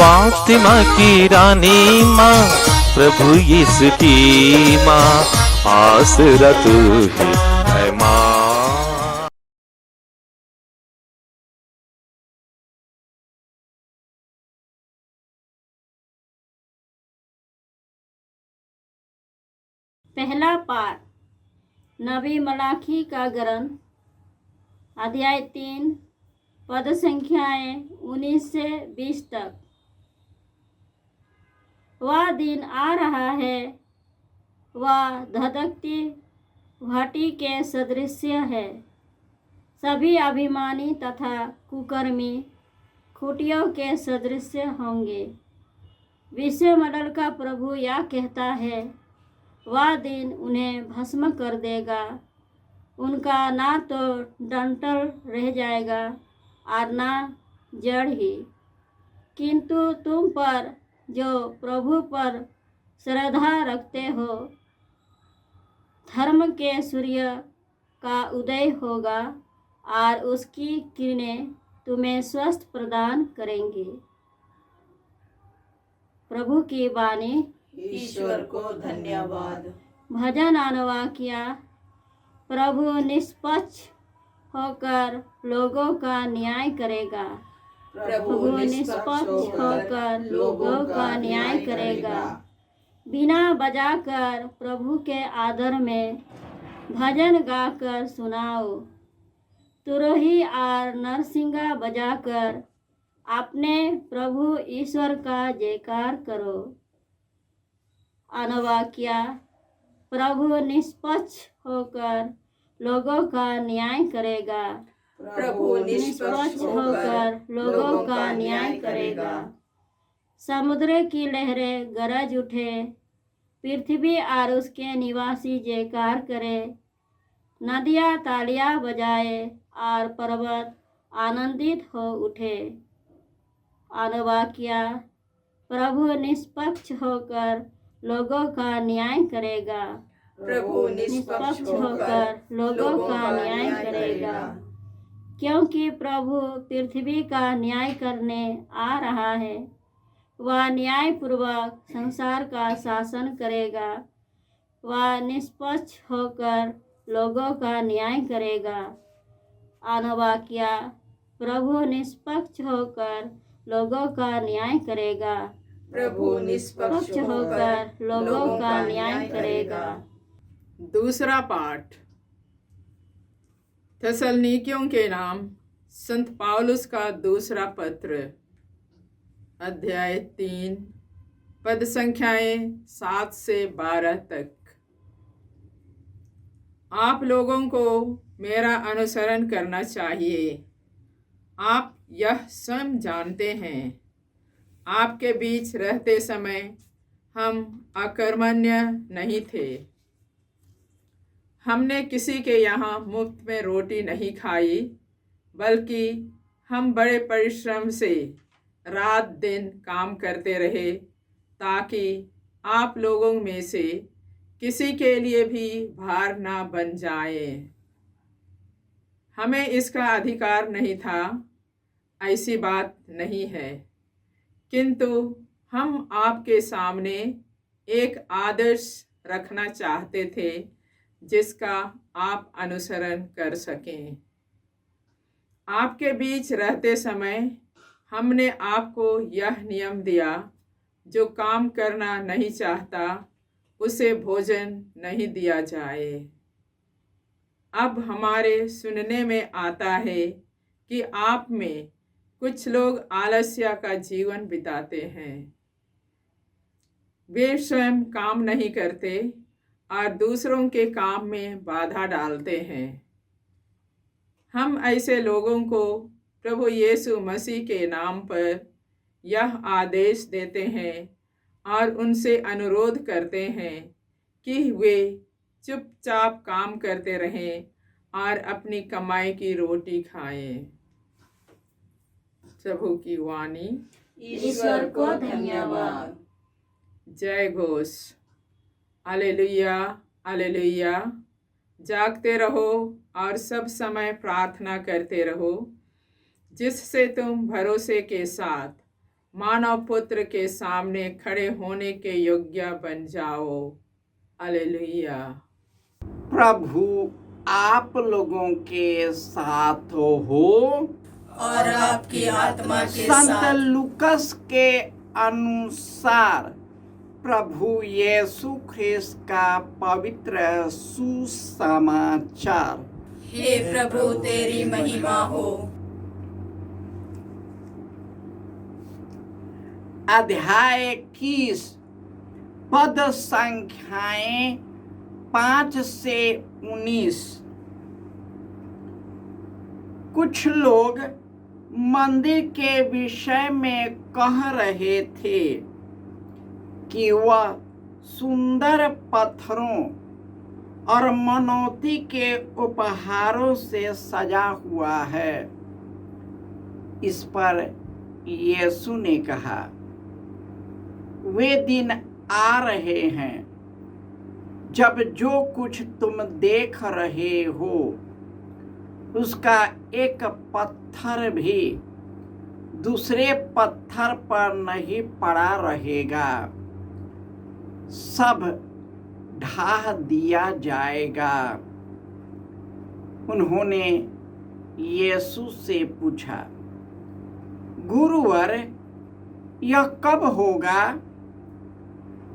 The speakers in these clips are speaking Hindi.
फातिमा की रानी माँ, प्रभु यीशु की माँ, आसरा तू ही है माँ। पहला पाठ नबी मलाकी का ग्रंथ, अध्याय 3, पद संख्याएं 19 से 20 तक। वह दिन आ रहा है, वह धधकती भाटी के सदृश है। सभी अभिमानी तथा कुकर्मी खूंटियों के सदृश होंगे। विश्वमंडल का प्रभु यह कहता है, वह दिन उन्हें भस्म कर देगा। उनका ना तो डंठल रह जाएगा और ना जड़ ही, किंतु तुम पर जो प्रभु पर श्रद्धा रखते हो, धर्म के सूर्य का उदय होगा और उसकी किरणें तुम्हें स्वस्थ प्रदान करेंगी। प्रभु की वाणी। ईश्वर को धन्यवाद। भजन अनुवाक्या। प्रभु निष्पक्ष होकर लोगों का न्याय करेगा। प्रभु निष्पक्ष होकर लोगों का न्याय करेगा। बिना बजाकर प्रभु के आदर में भजन गाकर सुनाओ। तुरही और नरसिंगा बजाकर अपने प्रभु ईश्वर का जयकार करो। अनुवाक्या। प्रभु निष्पक्ष होकर लोगों का न्याय करेगा। प्रभु निष्पक्ष होकर लोगों का न्याय करेगा। समुद्र की लहरें गरज उठे, पृथ्वी और उसके निवासी जयकार करे। नदियाँ तालियाँ बजाए और पर्वत आनंदित हो उठे। अनुवाक्या। प्रभु निष्पक्ष होकर लोगों का न्याय करेगा। प्रभु निष्पक्ष होकर लोगों का न्याय करेगा। क्योंकि प्रभु पृथ्वी का न्याय करने आ रहा है। वह न्यायपूर्वक संसार का शासन करेगा। वह निष्पक्ष होकर लोगों का न्याय करेगा। अनुवाक्या। प्रभु निष्पक्ष होकर लोगों का न्याय करेगा। प्रभु निष्पक्ष होकर लोगों का न्याय करेगा। दूसरा पाठ थेसलनीकियों के नाम संत पौलुस का दूसरा पत्र, अध्याय 3, पद संख्याएं 7 से 12 तक। आप लोगों को मेरा अनुसरण करना चाहिए। आप यह स्वयं जानते हैं, आपके बीच रहते समय हम अकर्मण्य नहीं थे। हमने किसी के यहाँ मुफ्त में रोटी नहीं खाई, बल्कि हम बड़े परिश्रम से रात दिन काम करते रहे, ताकि आप लोगों में से किसी के लिए भी भार ना बन जाए। हमें इसका अधिकार नहीं था, ऐसी बात नहीं है, किंतु हम आपके सामने एक आदर्श रखना चाहते थे जिसका आप अनुसरण कर सकें। आपके बीच रहते समय हमने आपको यह नियम दिया, जो काम करना नहीं चाहता उसे भोजन नहीं दिया जाए। अब हमारे सुनने में आता है कि आप में कुछ लोग आलस्य का जीवन बिताते हैं। वे स्वयं काम नहीं करते और दूसरों के काम में बाधा डालते हैं। हम ऐसे लोगों को प्रभु यीशु मसीह के नाम पर यह आदेश देते हैं और उनसे अनुरोध करते हैं कि वे चुपचाप काम करते रहें और अपनी कमाई की रोटी खाएं। प्रभु की वाणी। ईश्वर को धन्यवाद। जय घोष। Hallelujah, hallelujah. जागते रहो और सब समय प्रार्थना करते रहो, जिससे तुम भरोसे के साथ मानव पुत्र के सामने खड़े होने के योग्य बन जाओ। हालेलुया। प्रभु आप लोगों के साथ हो। और आपकी आत्मा के संत साथ। लूकस के अनुसार प्रभु यीशु ख्रिस्त का पवित्र सुसमाचार। हे प्रभु तेरी महिमा हो। अध्याय 21 पद संख्याएं 5 से 19। कुछ लोग मंदिर के विषय में कह रहे थे कि वह सुंदर पत्थरों और मनौती के उपहारों से सजा हुआ है। इस पर यीशु ने कहा, वे दिन आ रहे हैं जब जो कुछ तुम देख रहे हो उसका एक पत्थर भी दूसरे पत्थर पर नहीं पड़ा रहेगा, सब ढा दिया जाएगा। उन्होंने यीशु से पूछा, गुरुवर, यह कब होगा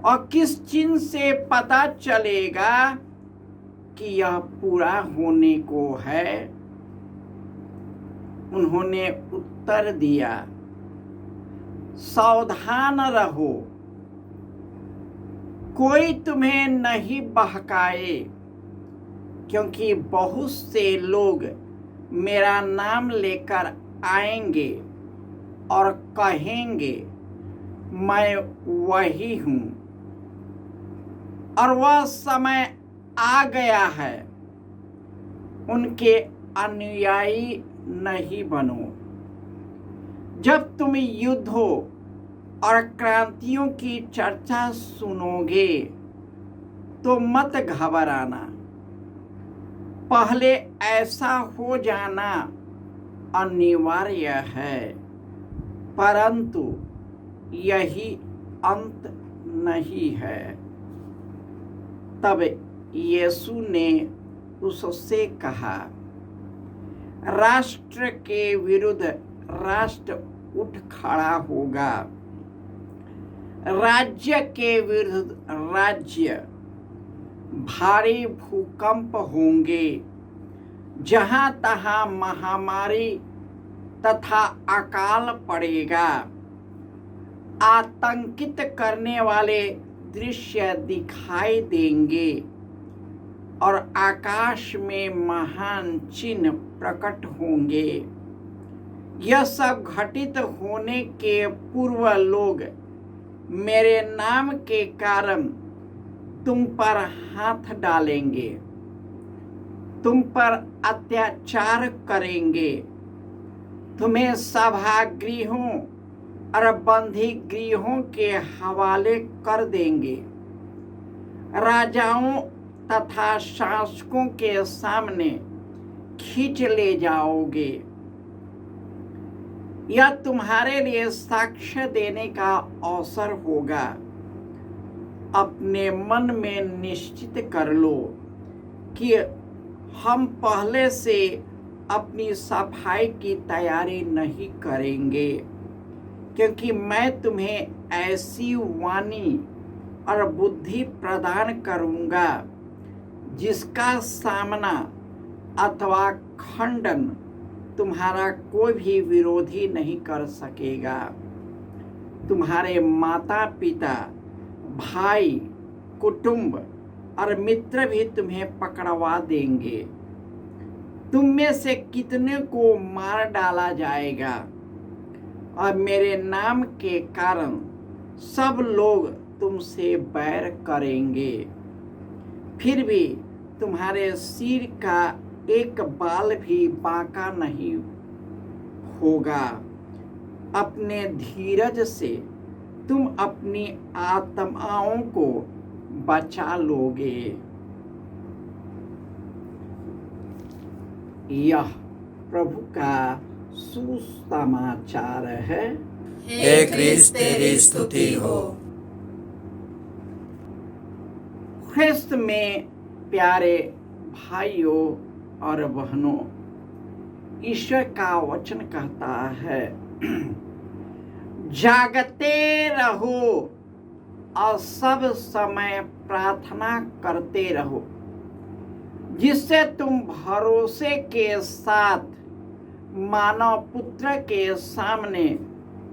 और किस चिन्ह से पता चलेगा कि यह पूरा होने को है? उन्होंने उत्तर दिया, सावधान रहो, कोई तुम्हें नहीं बहकाए, क्योंकि बहुत से लोग मेरा नाम लेकर आएंगे और कहेंगे, मैं वही हूँ। और वह समय आ गया है, उनके अनुयायी नहीं बनो। जब तुम युद्धों और क्रांतियों की चर्चा सुनोगे तो मत घबराना, पहले ऐसा हो जाना अनिवार्य है, परंतु यही अंत नहीं है। तब यीशु ने उससे कहा, राष्ट्र के विरुद्ध राष्ट्र उठ खड़ा होगा, राज्य के विरुद्ध राज्य। भारी भूकंप होंगे, जहां तहां महामारी तथा अकाल पड़ेगा। आतंकित करने वाले दृश्य दिखाई देंगे और आकाश में महान चिन्ह प्रकट होंगे। यह सब घटित होने के पूर्व लोग मेरे नाम के कारण तुम पर हाथ डालेंगे, तुम पर अत्याचार करेंगे, तुम्हें सभागृहों और बंदी गृहों के हवाले कर देंगे, राजाओं तथा शासकों के सामने खींच ले जाओगे। यह तुम्हारे लिए साक्ष्य देने का अवसर होगा। अपने मन में निश्चित कर लो कि हम पहले से अपनी सफाई की तैयारी नहीं करेंगे, क्योंकि मैं तुम्हें ऐसी वाणी और बुद्धि प्रदान करूंगा जिसका सामना अथवा खंडन तुम्हारा कोई भी विरोधी नहीं कर सकेगा। तुम्हारे माता पिता, भाई, कुटुंब और मित्र भी तुम्हें पकड़वा देंगे। तुम में से कितने को मार डाला जाएगा और मेरे नाम के कारण सब लोग तुमसे बैर करेंगे। फिर भी तुम्हारे सिर का एक बाल भी बांका नहीं होगा। अपने धीरज से तुम अपनी आत्माओं को बचा लोगे। यह प्रभु का सुसमाचार है। हे क्रिस्त तेरी स्तुति हो। ख्रिस्त में प्यारे भाइयों और बहनों, ईश्वर का वचन कहता है, जागते रहो और सब समय प्रार्थना करते रहो, जिससे तुम भरोसे के साथ मानव पुत्र के सामने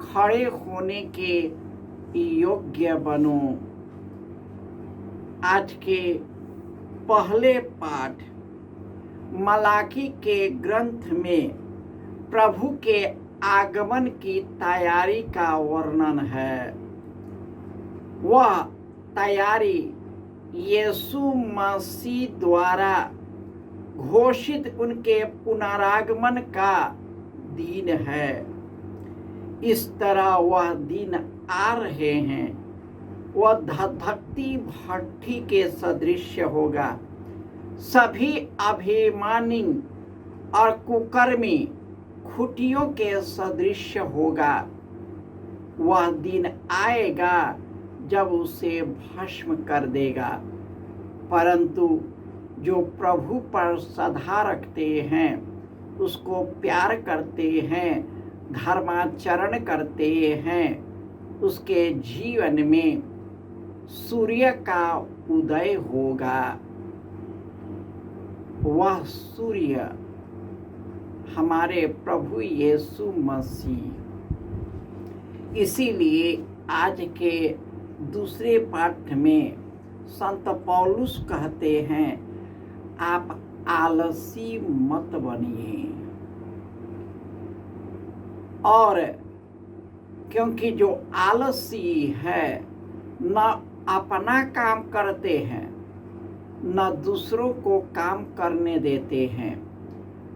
खड़े होने के योग्य बनो। आज के पहले पाठ मलाकी के ग्रंथ में प्रभु के आगमन की तैयारी का वर्णन है। वह तैयारी यीशु मसीह द्वारा घोषित उनके पुनरागमन का दिन है। इस तरह वह दिन आ रहे हैं। वह धधकती भट्ठी के सदृश होगा। सभी अभिमानी और कुकर्मी खुटियों के सदृश होगा। वह दिन आएगा जब उसे भस्म कर देगा, परंतु जो प्रभु पर श्रद्धा रखते हैं, उसको प्यार करते हैं, धर्माचरण करते हैं, उसके जीवन में सूर्य का उदय होगा। वह सूर्य हमारे प्रभु यीशु मसीह। इसीलिए आज के दूसरे पाठ में संत पौलुस कहते हैं, आप आलसी मत बनिए। और क्योंकि जो आलसी है, न अपना काम करते हैं, न दूसरों को काम करने देते हैं,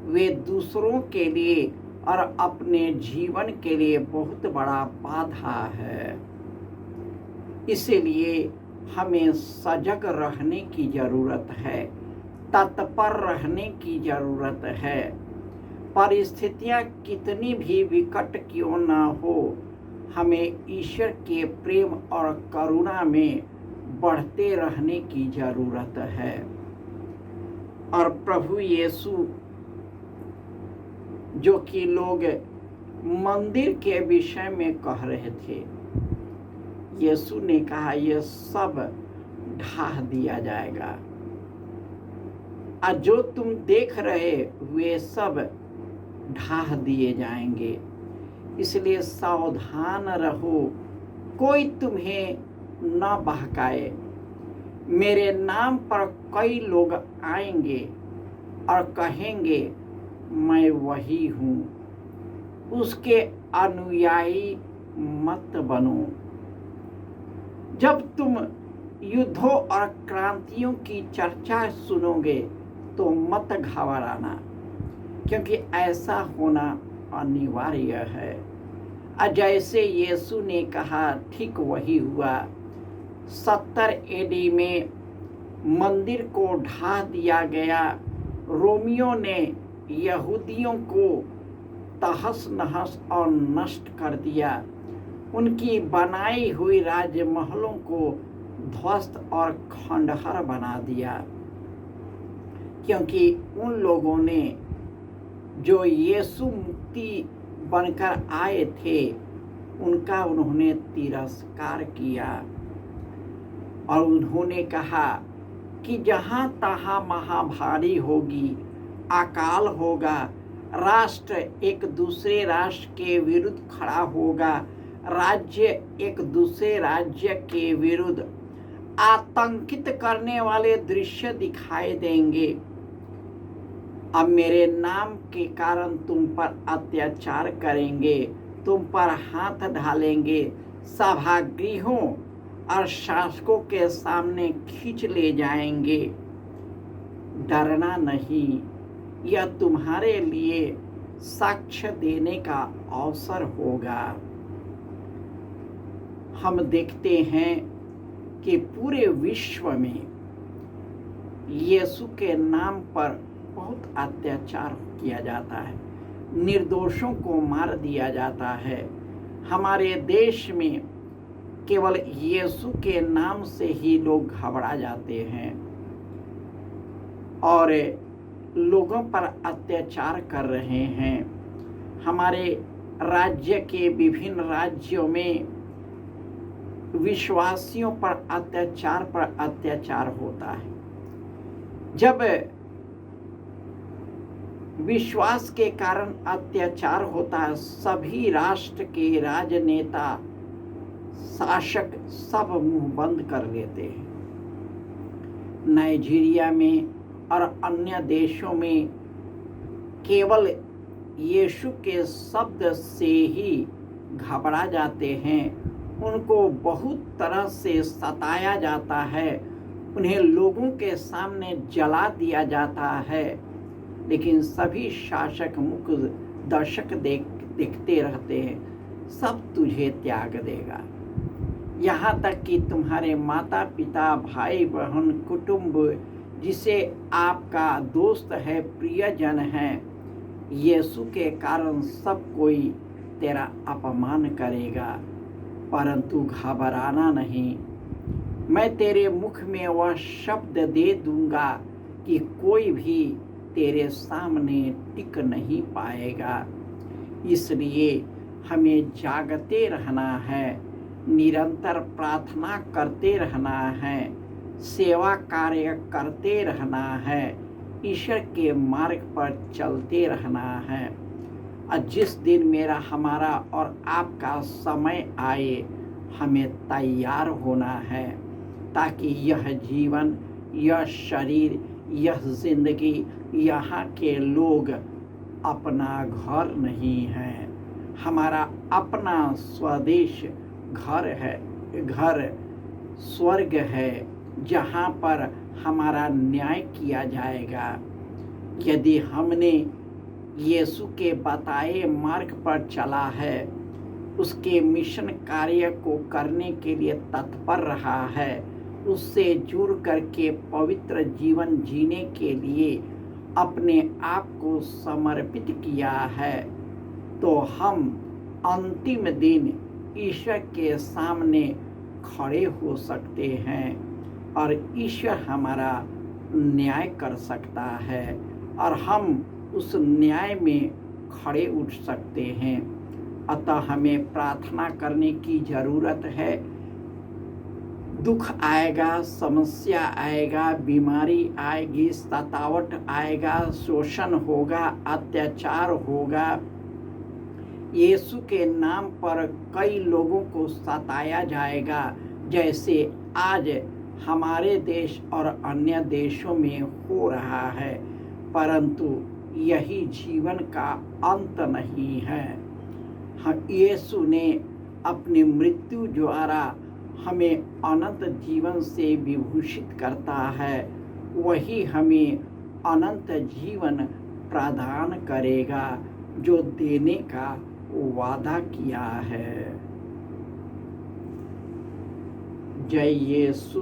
वे दूसरों के लिए और अपने जीवन के लिए बहुत बड़ा बाधा है। इसलिए हमें सजग रहने की जरूरत है, तत्पर रहने की जरूरत है। परिस्थितियां कितनी भी विकट क्यों ना हो, हमें ईश्वर के प्रेम और करुणा में बढ़ते रहने की जरूरत है। और प्रभु यीशु, जो कि लोग मंदिर के विषय में कह रहे थे, यीशु ने कहा यह सब ढा दिया जाएगा, और जो तुम देख रहे वे सब ढा दिए जाएंगे। इसलिए सावधान रहो, कोई तुम्हें न बहकाए। मेरे नाम पर कई लोग आएंगे और कहेंगे मैं वही हूँ। उसके अनुयायी मत बनो। जब तुम युद्धों और क्रांतियों की चर्चा सुनोगे तो मत घबराना, क्योंकि ऐसा होना अनिवार्य है। जैसे यीशु ने कहा ठीक वही हुआ। 70 एडी में मंदिर को ढा दिया गया। रोमियों ने यहूदियों को तहस नहस और नष्ट कर दिया। उनकी बनाई हुई राजमहलों को ध्वस्त और खंडहर बना दिया, क्योंकि उन लोगों ने जो यीशु मुक्ति बनकर आए थे, उनका उन्होंने तिरस्कार किया। और उन्होंने कहा कि जहाँ तहाँ महाभारी होगी, अकाल होगा, राष्ट्र एक दूसरे राष्ट्र के विरुद्ध खड़ा होगा, राज्य एक दूसरे राज्य के विरुद्ध आतंकित करने वाले दृश्य दिखाई देंगे। अब मेरे नाम के कारण तुम पर अत्याचार करेंगे, तुम पर हाथ ढालेंगे, सभागृहों और शासकों के सामने खींच ले जाएंगे। डरना नहीं, यह तुम्हारे लिए साक्ष्य देने का अवसर होगा। हम देखते हैं कि पूरे विश्व में यीशु के नाम पर बहुत अत्याचार किया जाता है, निर्दोषों को मार दिया जाता है, हमारे देश में केवल यीशु के नाम से ही लोग घबरा जाते हैं और लोगों पर अत्याचार कर रहे हैं। हमारे राज्य के विभिन्न राज्यों में विश्वासियों पर अत्याचार होता है। जब विश्वास के कारण अत्याचार होता है, सभी राष्ट्र के राजनेता, शासक सब मुंह बंद कर लेते हैं। नाइजीरिया में और अन्य देशों में केवल यीशु के शब्द से ही घबरा जाते हैं। उनको बहुत तरह से सताया जाता है, उन्हें लोगों के सामने जला दिया जाता है, लेकिन सभी शासक मुख दर्शक देखते रहते हैं, सब तुझे त्याग देगा। यहाँ तक कि तुम्हारे माता पिता, भाई बहन, कुटुंब, जिसे आपका दोस्त है, प्रियजन है, यीशु के कारण सब कोई तेरा अपमान करेगा, परंतु घबराना नहीं। मैं तेरे मुख में वह शब्द दे दूंगा कि कोई भी तेरे सामने टिक नहीं पाएगा। इसलिए हमें जागते रहना है, निरंतर प्रार्थना करते रहना है, सेवा कार्य करते रहना है, ईश्वर के मार्ग पर चलते रहना है। और जिस दिन हमारा और आपका समय आए, हमें तैयार होना है, ताकि यह जीवन, यह शरीर, यह जिंदगी, यहाँ के लोग अपना घर नहीं है। हमारा अपना स्वदेश घर है, घर स्वर्ग है, जहाँ पर हमारा न्याय किया जाएगा। यदि हमने यीशु के बताए मार्ग पर चला है, उसके मिशन कार्य को करने के लिए तत्पर रहा है, उससे जुड़ करके पवित्र जीवन जीने के लिए अपने आप को समर्पित किया है, तो हम अंतिम दिन ईश्वर के सामने खड़े हो सकते हैं और ईश्वर हमारा न्याय कर सकता है और हम उस न्याय में खड़े उठ सकते हैं। अतः हमें प्रार्थना करने की ज़रूरत है। दुख आएगा, समस्या आएगा, बीमारी आएगी, सतावट आएगा, शोषण होगा, अत्याचार होगा। यीशु के नाम पर कई लोगों को सताया जाएगा, जैसे आज हमारे देश और अन्य देशों में हो रहा है, परंतु यही जीवन का अंत नहीं है। यीशु ने अपनी मृत्यु द्वारा हमें अनंत जीवन से विभूषित करता है, वही हमें अनंत जीवन प्रदान करेगा जो देने का वादा किया है। जय यीशु।